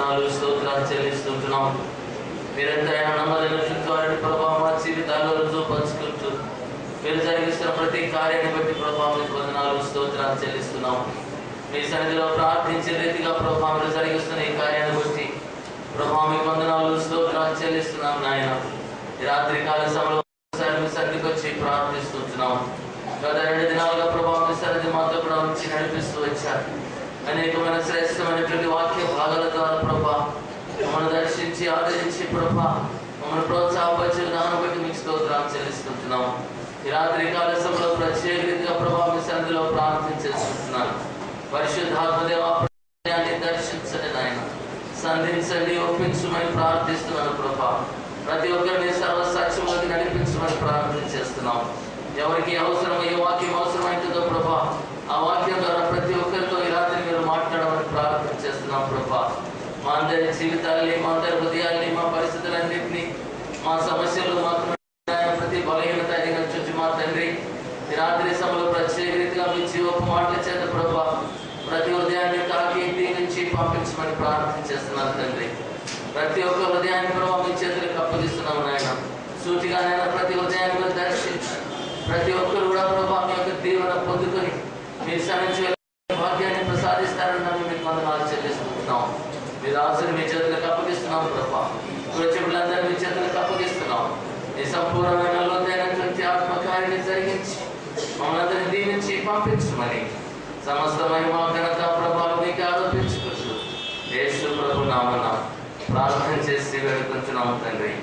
వందనాలు స్తోత్రాలు చెల్లిస్తుంటున్నాం. మీరెంతైనా నమ్మదగిన ప్రభావ మా జీవితాల్లో రుజువుపరుచుకుంటూ మీరు జరిగిస్తున్న ప్రతి కార్యాన్ని బట్టి ప్రభావ మీకు వందనాలు స్తోత్రాలు చెల్లిస్తున్నాం. మీ సన్నిధిలో ప్రార్థించే రీతిగా ప్రభావ మీరు జరిగిస్తున్న ఈ కార్యాన్ని బట్టి ప్రభావ మీకు వందనాలు స్తోత్రాలు చెల్లిస్తున్నాం. నాయన ఈ రాత్రి కాల సమయంలో మీ సన్నిధికి వచ్చి ప్రార్థిస్తున్నాం. గత 2 దినాలుగా ప్రభావ మీ సన్నిధి మాతో కూడా వచ్చి నడిపిస్తూ వచ్చారు. అనేకమైన శ్రేష్టమైనటువంటి వాక్య భాగాల ద్వారా ప్రభా మమ్మల్ని దర్శించి ఆదరించి ప్రభా మమ్మల్ని ప్రోత్సాహపరిచిన దాన్ని బట్టి మీకు స్తోత్రాలు చెల్లిస్తున్నాం. ఈ రాత్రి కాల సమయంలో ప్రత్యేక రీతిగా ప్రభావ మీ సన్నిధిలో ప్రార్థించేస్తున్నాను. పరిశుద్ధాత్మదేవాన్ని దర్శించండి నాయన, సంధించండి, ఒప్పించమని ప్రార్థిస్తున్నాను ప్రభా. ప్రతి ఒక్కరిని సర్వసాక్ష్యంలోకి నడిపించమని ప్రార్థించేస్తున్నాం. ఎవరికి అవసరం ఏ వాక్యం అవసరమైందో ప్రభా ఆ వాక్యం ద్వారా ప్రతి ఒక్కరితో ఈ రాత్రి మీరు మాట్లాడమని ప్రార్థన చేస్తున్నాం ప్రభా. మా అందరి జీవితాల్ని, మా అందరి హృదయాల్ని, మా పరిస్థితులన్నింటినీ, మా సమస్యలు, మాకు ప్రతి బలహీనత నుంచి మా తండ్రి ఈ రాత్రి సమయంలో ప్రత్యేక రీతిగా మీ జీవపు మాటల చేత ప్రభా ప్రతి హృదయాన్ని తాకి దీవించి పంపించమని ప్రార్థన చేస్తున్నాను తండ్రి. ప్రతి ఒక్క హృదయాన్ని ప్రభావ మీ చేతులకు అప్పగిస్తున్నాం నాయన. సూటిగానైనా ప్రతి హృదయాన్ని మీరు దర్శించి ప్రతి ఒక్కరు కూడా ప్రభావ మీ యొక్క దీవెన పొందుకొని మీ సన్నిధి భాగ్యాన్ని ప్రసాదిస్తారని నన్ను మీకు వందనాలు చెల్లిస్తున్నాం. మీ రాజుని మీ చేతులకు అప్పగిస్తున్నాం ప్రభా. ప్రజలందరూ మీ చేతులకు అప్పగిస్తున్నాం. ఈ సంపూర్ణమైన లోతైనటువంటి ఆత్మకార్యాన్ని జరిగించి మమ్మల్ని అందరినీ దీవించి పంపించమని సమస్తమైన మా ఘనత ప్రభావం మీకు ఆరోపించుకుంటూ యేసు ప్రభు నామమున ప్రార్థన చేసి వేడుకుంటున్నాము తండ్రి.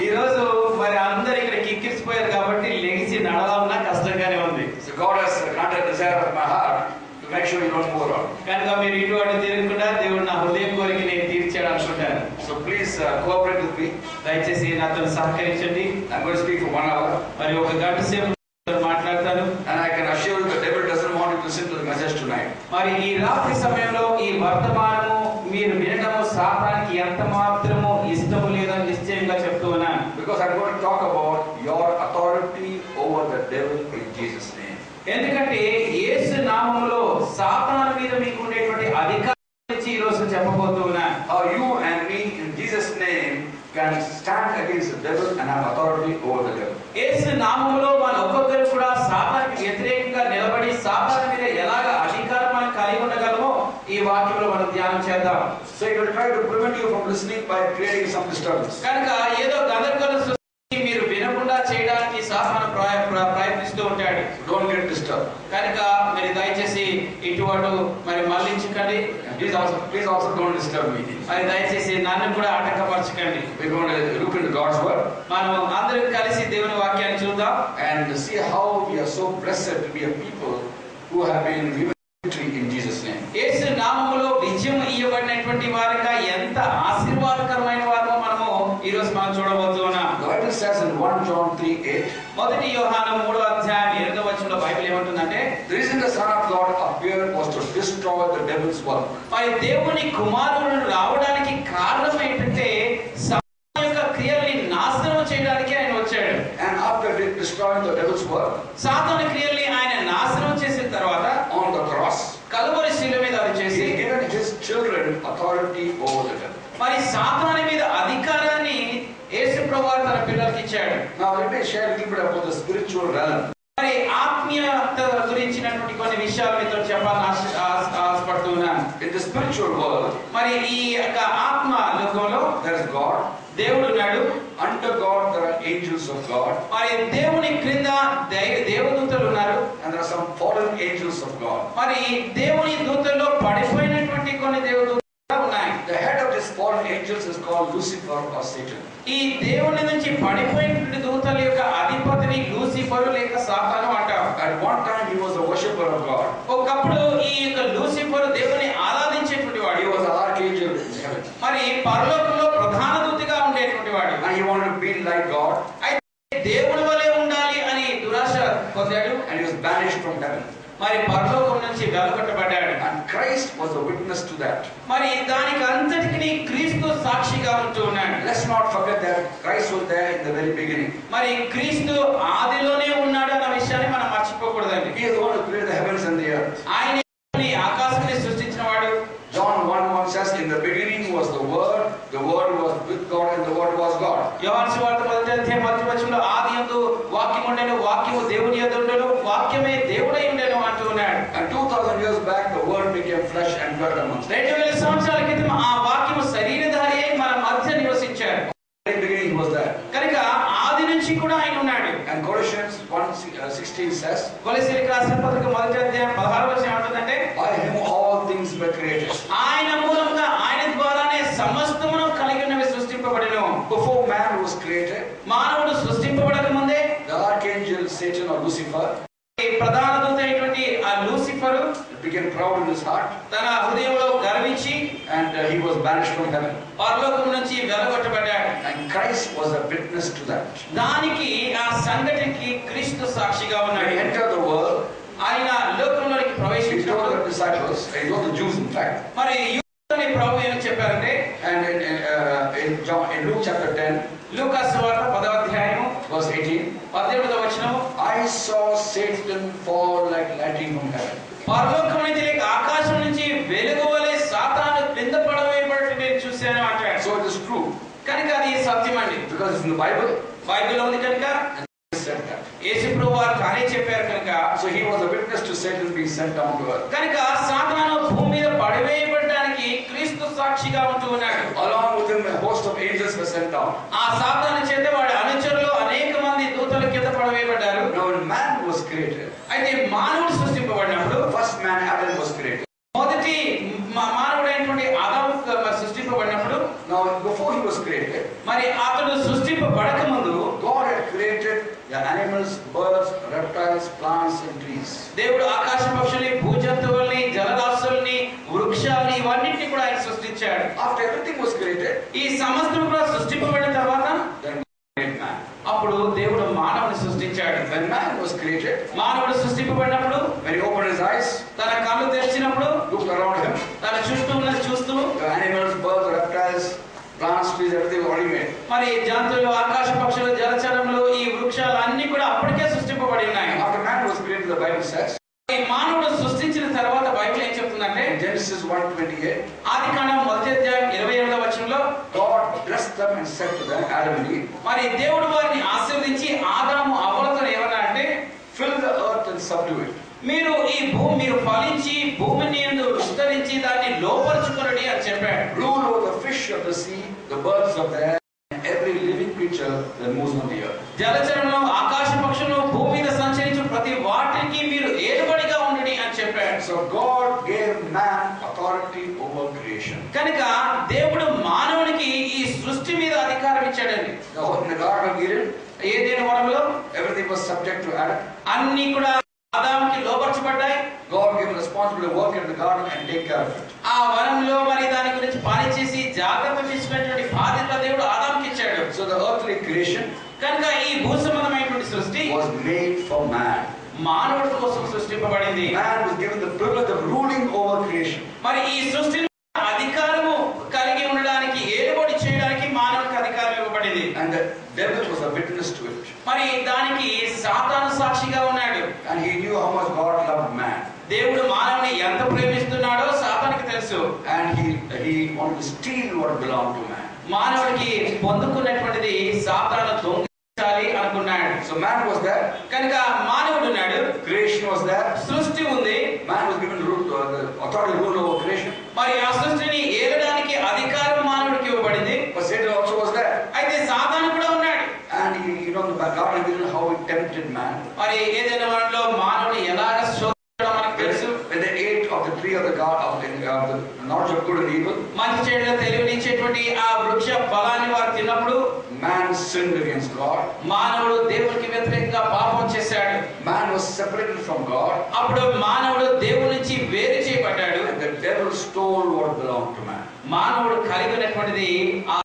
ఈ రోజు మరి అందరు ఇక్కడ కిక్కిరిసిపోయారు కాబట్టి లెగిసి నడవాలన్నా కష్టంగానే ఉంది. కనుక మీరు ఇటు అటు తిరగకుండా దేవుడు నా హృదయం కోరిక నేను తీర్చాడు అనుకుంటాను. So please cooperate with me. దయచేసి నాతో సహకరించండి. I'm going to speak for 1 hour. మరి 1 గంట సేపు మాట్లాడతాను. And I can assure you the devil doesn't want you to listen to the message tonight. మరి ఈ రాత్రి సమయంలో ఈ వర్తమానము మీరు వినడము సాతానికి ఎంత మాత్రము ఇష్టము లేదని నిశ్చయంగా చెప్తూ ఉన్నాను. Because I'm going to talk about your authority over the devil in Jesus' name. ఎందుకంటే యేసు నామములో సాతాను మీద మీకు ఉండేటువంటి అధికారం గురించి ఈ రోజు చెప్పబోతూ ఉన్నాను. How you and me in Jesus' name can stand against the devil and have authority over the devil. యేసు నామములో మన ఒక్కొక్కరు కూడా సాతానికి వ్యతిరేకంగా నిలబడి సాతాను మీద ఎలాగ అధికారం మనం కలిగి ఉండగలమో ఈ వాక్యంలో మనం ధ్యానం చేద్దాం. So it will try to prevent you from listening by creating some disturbance. కనుక ఏదో గందరగోళం సృష్టించి మీరు వినకుండా చేయడానికి సాతాను ప్రయత్నిస్తూ ఉంటాడు. Don't get disturbed. కనుక మీరు దయచేసి ఇటు అటు మరి మళ్ళించకండి. Please also don't disturb me. మరి దయచేసి నన్ను కూడా ఆటంకపరచకండి. We're going to look into God's word. మనం అందరం కలిసి దేవుని వాక్యాన్ని చూద్దాం And see how we are so blessed to be a people who have been given victory in Jesus' name. యేసు నామములో విజయం ఇవ్వబడినటువంటి వారిగా ఎంత ఆశీర్వాదకరమైన వారమో మనము ఈ రోజు మనం చూడబోతున్నాం. The Bible says in 1 John 3:8. మొదటి యోహాను 3:8 బైబిల్ ఏమంటుందంటే, The reason the Son of God appeared was to destroy the devil's work. మరి దేవుని కుమారుడు రావడానికి కారణం ఏంటంటే సాతాను యొక్క క్రియల్ని నాశనం చేయడానికి ఆయన వచ్చాడు. And after destroying the devil's work, సాతాను క్రియల్ని ఆయన నాశనం చేసిన తర్వాత on the cross, కలువరి శిలువ మీద అది చేసి he given his children authority over the devil. మరి సాతాను మీద అధికారాన్ని యేసు ప్రభువు తన పిల్లలకి ఇచ్చాడు. Now let me share a little bit about the spiritual realm. మరి ఆత్మీయత గురించినటువంటి కొన్ని విషయాలు మీతో చెప్పాలని ఆశపడుతున్నాను. In the spiritual world, మరి ఈ యొక్క ఆత్మ లోకంలో there is God. దేవుడు ఉన్నాడు. Under God there are angels of God. మరి దేవుని క్రింద దేవదూతలు ఉన్నారు. And there are some fallen angels of God. మరి దేవుని దూతల్లో పడిపోయినటువంటి కొన్ని దేవదూతలు ఉన్నాయి. The head of these fallen angels is called Lucifer or Satan. ఈ దేవుని నుంచి పడిపోయినటువంటి దూతల యొక్క అధిపతిని లూసిఫరు లేక సాతాను అంటారు. At one time he was a worshipper of God. ఒకప్పుడు ఈ యొక్క లూసిఫరు దేవుని ఆరాధించేటువంటి వాడు. He was an archangel in heaven. మరి పరలోకంలో ప్రధాన దూతగా ఉండేటువంటి వాడు. And he wanted to be like God. అయితే దేవుని వలె ఉండాలి అని దురాశ పొందాడు. And he was banished from heaven. మరి పరలోకం నుంచి వెలుగొట్టబడ్డాడు. And Christ was a witness to that. మరి దానికి అంతటికి క్రీస్తు సాక్షిగా ఉంటూ ఉన్నాడు. Let's not forget that Christ was there in the very beginning. మరి క్రీస్తు ఆదిలోనే ఉన్నాడు అన్న విషయాన్ని మనం మర్చిపోకూడదండి. He is the one who created the heavens and the earth. ఆయన became flesh and dwelt amongst us. 2000 సంవత్సరాల క్రితం ఆ వాక్యము శరీరధారి అయి మన మధ్య నివసించాడు. In the beginning he was there. కనుక ఆది నుంచి కూడా ఆయన ఉన్నాడు. And Colossians 1:16 says, కొలస్సీయులకు రాసిన పత్రిక మొదటి అధ్యాయం 16వ వచనం ఏమంటుందంటే, by him all things were created. ఆయన మూలంగా ఆయన ద్వారానే సమస్తమును కలిగి ఉన్నవి సృష్టింపబడెను. Before man was created, మానవుడు సృష్టింపబడక ముందే the archangel Satan or Lucifer ప్రధాన దూత అయినటువంటి ఆ Lucifer became proud in his heart, తన హృదయంలో గర్వించి and he was banished from heaven. పరలోకం నుంచి వెలగొట్టబడ్డాడు. And Christ was a witness to that. దానికి ఆ సంఘటనకి క్రీస్తు సాక్షిగా When ఉన్నాడు. he entered the world, ఆయన లోకంలోకి he told ప్రవేశించినప్పుడు the disciples, he told the Jews in fact, మరి యూదులని ప్రభు ఏమని చెప్పారంటే, and in Luke chapter 10, లూకా సువార్త 10వ అధ్యాయం verse 18, 18వ వచనం, I saw Satan fall like lightning from heaven. పరలోకం నుంచి లేక ఆకాశం నుంచి వెలుగువలే సాతాను క్రింద పడవేయబడి నేను చూశాను అంటాడు. So it is true, కనుక అది సత్యం అండి. because it's in the Bible, బైబిల్లో ఉంది కనుక, and he said that. యేసు ప్రభు వారు తానే చెప్పారు కనుక, So he was a witness to Satan being sent down to earth. కనుక సాతాను భూమి మీద పడవేయబడడానికి క్రీస్తు సాక్షిగా ఉంటూ ఉన్నాడు. Along with him, a host of angels were sent down. ఆ సాతాను చేత వాడి అనుచరులు అనేక మంది దూతల కింద పడవేయబడ్డారు. Now when man was created, అయితే మానవుడు సృష్టింపబడినప్పుడు, the first man Adam was created. మొదటి మానవుడైనటువంటి ఆదాము సృష్టింపబడినప్పుడు, Now before he was created, మరి అతడు సృష్టింపబడక ముందు God had created the animals, birds, reptiles, plants and trees. దేవుడు ఆకాశ పక్షుల్ని, భూజంతువుల్ని, జలరాశుల్ని, వృక్షాలని ఇవన్నిటిని కూడా ఆయన సృష్టించాడు. After everything was created, ఈ సమస్తం కూడా సృష్టింపబడిన తర్వాత then God made man. అప్పుడు దేవుడు మానవుని సృష్టించాడు. When man was created, మానవుడు సృష్టింపబడినప్పుడు, when he opened his eyes, తన కళ్ళు తెరిచినప్పుడు, looked around him, తన చుట్టూ ఉన్నది చూస్తూ, the animals, birds, reptiles, plants, trees, everything was already made. మరి జంతువులు, ఆకాశ పక్షులు, జలచరములు, ఈ వృక్షాలు అన్ని కూడా అప్పటికే సృష్టింపబడి ఉన్నాయి. After man was created, the Bible says, ఈ మానవుడు సృష్టించిన తర్వాత బైబిల్ ఏం చెప్తుందంటే, in Genesis 1:28, ఆదికాండం మొదటి అధ్యాయం 28వ వచనంలో, God blessed them and said to them, Adam and Eve, మరి దేవుడు వారిని ఆశీర్వదించి ఆదాము అవ్వలతో ఏమన్నా అంటే, fill the earth and subdue it. మీరు ఈ మీరు ఫలించి భూమిని యందు విస్తరించి దాన్ని లోపరుచుకొనుడి అని చెప్పాడు. Rule over the fish of the sea, the birds of the air, and every living creature that moves on the earth. జలచరములు, ఆకాశ పక్షులు, భూమి మీద సంచరించు ప్రతి వాటికి మీరు ఏలుబడిగా ఉండుడి అని చెప్పాడు. So God gave man authority over creation. కనుక దేవుడు మానవునికి ఈ సృష్టి మీద అధికారం ఇచ్చాడండి. In the Garden of Eden, ఏదైనా వనంలో everything was subject to Adam. అన్ని కూడా ఆదాముకి లోపరచబడ్డాయి. God gave him responsibility to work in the garden and take care of it. ఆ వనంలో మరి దాని గురించి పని చేసి జాగ్రత్త తీసుకునేటువంటి బాధ్యత దేవుడు ఆదాముకి ఇచ్చాడు. So the earthly creation కనుక ఈ భూ సంబంధమైనటువంటి సృష్టి was made for man. మానవుడి కోసం సృష్టింపబడింది. Man was given the privilege of ruling over creation. మరి ఈ సృష్టిని అధికారము కలిగి ఉండడానికి, ఏలుబడి చేయడానికి మానవుడికి అధికారం ఇవ్వబడింది. And the devil was a witness to it. మరి దానికి సాతాను సాక్షిగా ఉన్నాడు. And he knew how much God loved man. దేవుడు మానవుని ఎంత ప్రేమిస్తున్నాడో సాతానికి తెలుసు. And he wanted to steal what belonged to man. మానవుడికి పొందుకున్నటువంటిది సాతాను దొంగిలించాలి అనుకున్నాడు. So man was there. కనుక మానవుడు ఉన్నాడు. Creation was there. సృష్టి ఉంది. Man was given the authority to rule over creation. మరి ఆ సృష్టిని ఏలడానికి అధికారం మానవుడికి ఇవ్వబడింది. But Satan also was there. అయితే సాతాను కూడా ఉన్నాడు. And you know the Garden of Eden, how he tempted man. మరి ఏదైనా వనంలో మానవుని ఎలాగ శోధించడం మనకు తెలుసు. When they ate of the tree of the God of the knowledge of good and evil, మంచి చెడుల తెలివినిచ్చేటువంటి ఆ వృక్ష ఫలాన్ని వారు తిన్నప్పుడు man sinned against God. మానవుడు దేవునికి వ్యతిరేకంగా పాపం చేశాడు. Man was separated from God. అప్పుడు మానవుడు దేవుని నుంచి వేరు చేయబడ్డాడు. And the devil stole what belonged to man. మానవుడు కలిగినటువంటిది ఆ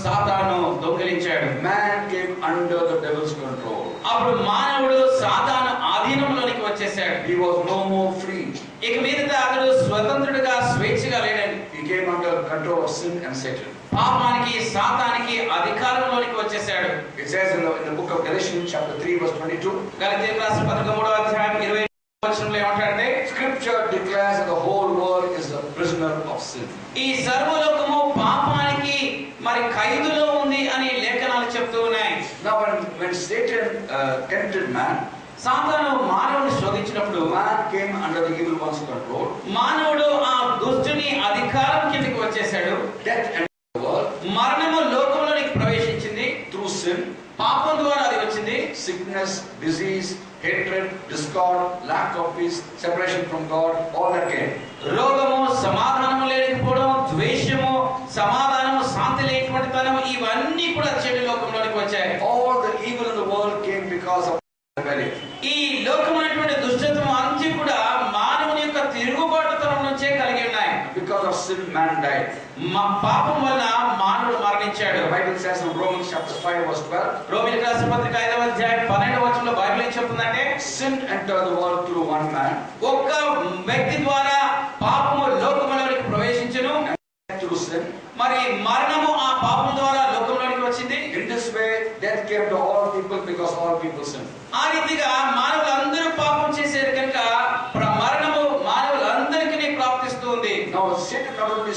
సాతాను దొంగిలించాడు. Man came under the devil's control. అప్పుడు మానవుడు సాతాను ఆధీనంలోనికి వచ్చేసాడు. He was no more free. ఇక మీదట అతడు స్వతంత్రుడిగా స్వేచ్ఛగా లేడండి. He came under control of sin and Satan. పాపానికి, సాతానికి అధికారంలోనికి వచ్చేసాడు. It says in the book of Galatians chapter 3 verse 22. గలతీయులకు రాసిన పత్రిక 3వ అధ్యాయం 20వ వచనంలో ఏమంటాడంటే, Scripture declares that the whole world is a prisoner of sin. ఈ సర్వలోకము పాపానికి మరి ఖైదులో ఉంది అని లేఖనాలు చెప్తూ ఉన్నాయి. Now when Satan tempted man, సాతాను మానవుని శోధించినప్పుడు man came under the evil one's control. మానవుడు ఆ దుష్టుని అధికారం కిందకి వచ్చేసాడు. Death entered the world మరణము లోకంలోనికి ప్రవేశించింది. through sin. పాపం ద్వారా అది వచ్చింది. Sickness, disease, hatred, discord, lack of peace, separation from God, all that came. రోగము, సమాధానము లేకపోవడం, ద్వేషము, సమాధానము, శాంతి లేనటువంటి తనం, ఇవన్నీ కూడా చెడు లోకంలోనికి వచ్చాయి. All the evil in the world came because of rebellion. ఈ లోకమైనటువంటి దుష్టత్వం అంతా కూడా మానవుని యొక్క తిరుగుబాటుతనం నుంచే కలిగి ఉన్నాయి. Because of sin, man died. పాపం వల్ల మానవుడు మరణించాడు. The Bible says in Romans chapter 5 verse 12. రోమీయులకు రాసిన పత్రిక 5వ అధ్యాయం 12వ వచనంలో బైబిల్ ఏం చెప్తుందంటే, Sin entered the world through one man. ఒక్క వ్యక్తి ద్వారా పాపము లోకములోనికి ప్రవేశించును. Through sin. మరి మరణము ఆ పాపం ద్వారా లోకంలోనికి వచ్చింది. In this way, death came to all people because all people sinned. ఆ రీతిగా మానవులందరూ పాపం చేశారు కనుక మరణము మానవులందరికీ ప్రాప్తిస్తుంది. Now Satan not only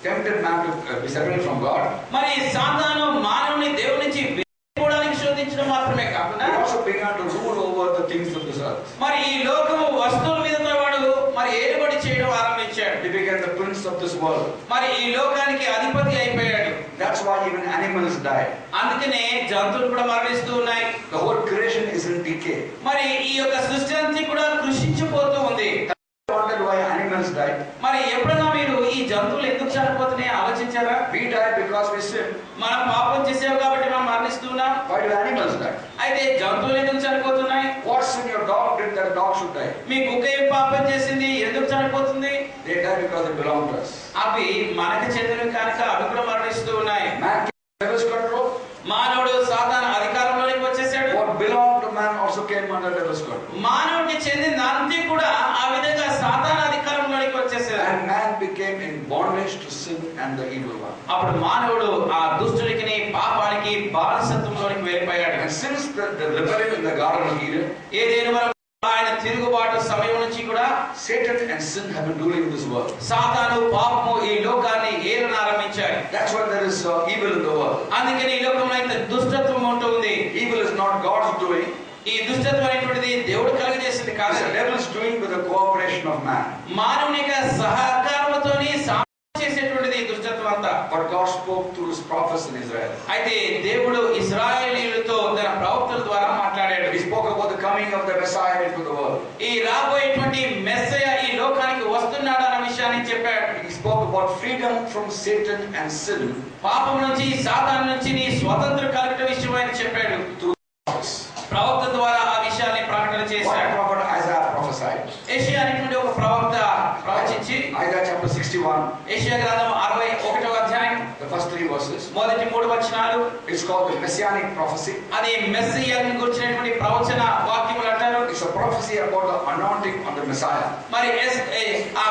tempted man to be separated from God. మరి సాతాను మానవుని దేవుని నుంచి వేరుకోవడానికి శోధించడం మాత్రమే కాకుండా He also began to rule over the things of this earth. మరి ఈ లోకము వస్తువుల మీద వాడు మరి ఏలుబడి చేయడం ఆరంభించాడు. He became the prince of this world. మరి ఈ లోకానికి అధిపతి అయిపోయాడు. That's why even animals die. అందుకనే జంతువులు కూడా మరణిస్తూ ఉన్నాయి. The whole creation is in decay. మరి ఈ యొక్క సృష్టి అంతా కూడా కృషించిపోతూ ఉంది. Wondered why animals die? మరి ఎప్పుడైనా మీరు ఈ జంతువులు ఎందుకు చనిపోతున్నాయి ఆలోచించారా? We die because we sin. మనం పాపం చేసాం కాబట్టి మనం మరణిస్తున్నాం. Why do animals die? అయితే జంతువులు ఎందుకు చనిపోతున్నాయి? What sin your dog did that a dog should die? మీ కుక్క ఏం పాపం చేసింది ఎందుకు చనిపోతుంది? They die because they belong to us. అవి మనకు చెందినవి కనుక అవి కూడా మరణిస్తూ ఉన్నాయి. Man came under devil's control. మానవుడు సాతాను అధికారంలోకి వచ్చేసాడు. What belonged to man also came under devil's control. మానవుడికి చెందిన అంతా కూడా ఆ విధంగా సాతాను అధికారంలోకి వచ్చేసాడు. And man became in bondage to sin and the evil one. అప్పుడు మానవుడు ఆ దుష్టుడికి పాపానికి బానిసత్వంలోకి వెళ్ళిపోయాడు. And since the rebellion in the Garden of Eden, ఏదైనా వరకు ఆయన తిరుగుబాటు సమయం నుంచి కూడా Satan and sin have been ruling this world. సాతాను పాపము ఈ లోకాన్ని ఏలన ఆరంభించాయి. That's why there is evil in the world. అందుకని ఈ లోకంలో ఇంత దుష్టత్వం ఉంటుంది. Evil is not God's doing. ఈ దుష్టత్వం అనేటువంటిది దేవుడు కలుగజేసింది కాదు. The devil is doing with the cooperation of man. మానవుని యొక్క సహకారంతోని చేసేటువంటిది దుష్టత్వం అంతా. But God spoke through his prophets in Israel. అయితే దేవుడు ఇశ్రాయేలీయులతో తన ప్రవక్తల ద్వారా మాట్లాడాడు. He spoke about the coming of the Messiah into the world. ఈ రాబోయేటువంటి మెస్సయ ఈ లోకానికి వస్తున్నాడు అన్న విషయాన్ని చెప్పాడు. He spoke about freedom from Satan and sin పాపం నుంచి సాతాను నుంచి నీ స్వతంత్రం కలుగుట విషయమని చెప్పాడు. through prophets. ప్రవక్త ద్వారా ఆ విషయాన్ని ప్రకటన What చేశాడు. prophet Isaiah prophesied? యెషయా అనేటువంటి ఒక ప్రవక్త ప్రవచించి Isaiah chapter 61, యెషయా గ్రంథం 61వ అధ్యాయం the first 3 verses. మొదటి 3 వచనాలు. It's called the Messianic prophecy. అది మెస్సియాని గురించినటువంటి ప్రవచన వాక్యములు అంటారు. It's a prophecy about the anointing on the Messiah. మరి ఆ